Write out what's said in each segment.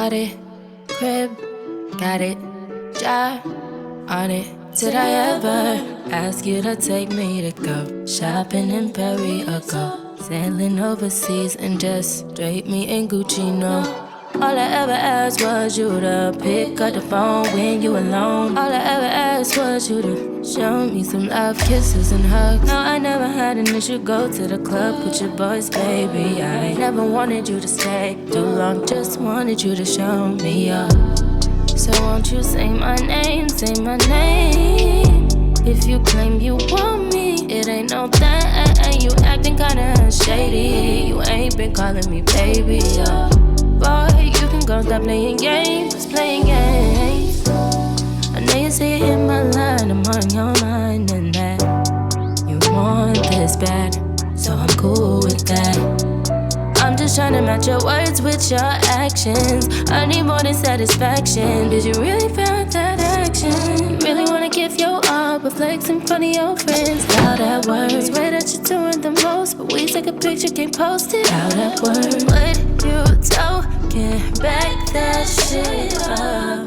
bought it, crib, got it, job on it. Did I ever ask you to take me to go shopping in Paris or go sailing overseas and just drape me in Gucci? No. All I ever asked was you to pick up the phone when you alone. All I ever asked was you to show me some love, kisses and hugs. No, I never had an issue, go to the club with your boys, baby. I never wanted you to stay too long, just wanted you to show me up. So won't you say my name, say my name. If you claim you want me, it ain't no that. You acting kinda shady, you ain't been calling me baby, yeah. Boy, you can go stop playing games, playing games. I know you say you hit my line, I'm on your mind and that you want this bad, so I'm cool with that. I'm just trying to match your words with your actions. I need more than satisfaction. Did you really feel that action? Really wanna give your all, but flex in front of your friends. Loud at words, swear that you're doing the most, but we take a picture, can't post it. Loud at words, what you talking? Back that shit up.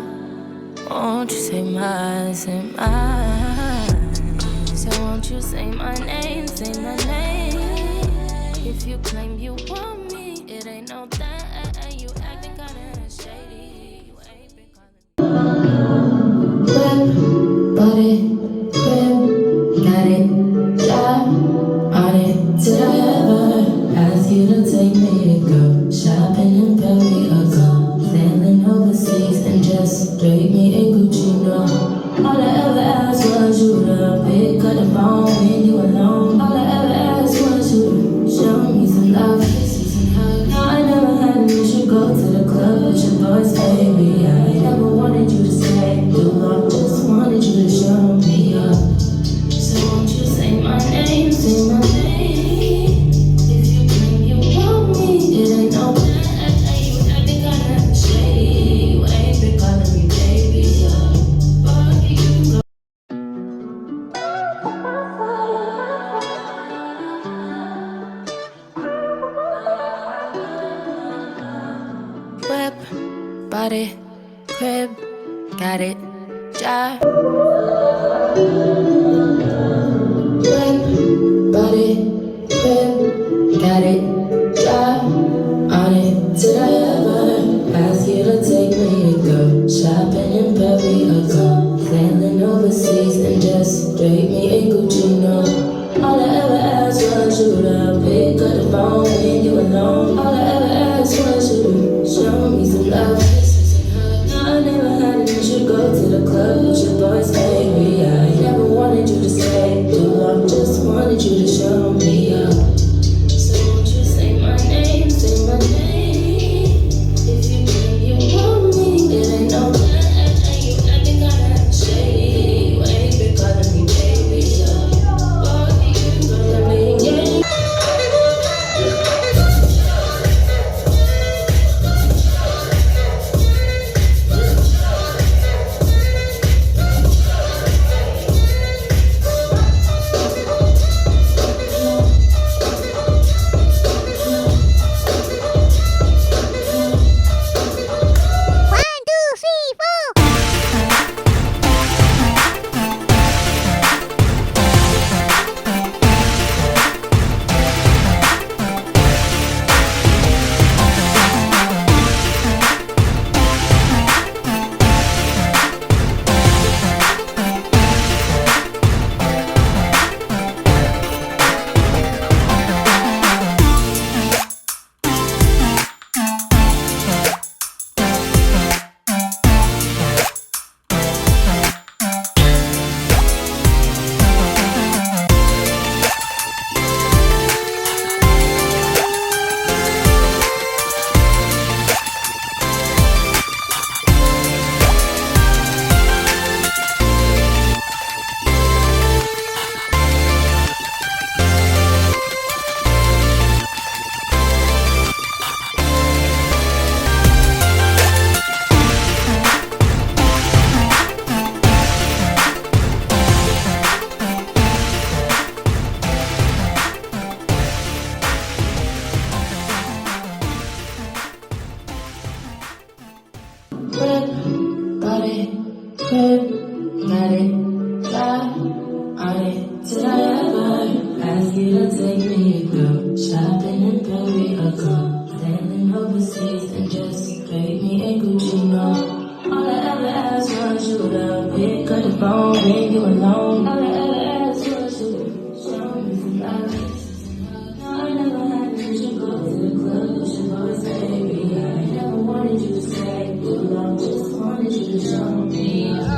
Won't you say mine, say mine? So won't you say my name, say my name? If you claim you want me, it ain't no that. You acting kinda shady. You ain't been calling. Whip, bought it, crib, got it, job on it. Did I ever ask you to take me to go shopping in Paris or go sailing overseas and just drape me in Gucci? No. All I ever asked was you to pick up the phone when you alone. All I ever asked was you to show me some love, kisses and hugs. No, I never had an issue, go to the club with your boys, baby. I never wanted you to stay too long, just wanted you to show me up. So won't you say my name, say my name? If you claim you want me, it ain't no that. You acting kinda shady, you ain't been calling me baby, yeah. But you can go. Whip, bought it, crib, got it, job. Whip, bought it, crib, got it, job on it. Did I ever ask you to take me to go shopping in Paris or go sailing overseas and just drape me in Gucci? No. All I ever asked was you to pick up the phone when you alone. All I ever asked was you to show me some love, kisses and hugs. No, I never had an issue, go to the club with your boys, baby. I never got it, yeah, on it. Did I ever ask you to take me to go shopping in Paris or go sailing overseas and just paid me in Gucci? No, all I ever asked was you to pick up the phone when you alone. All I ever asked was you to show me some love. No, I never had you to go to the club with your boys, baby. I never wanted you to stay too long, just wanted you to show me.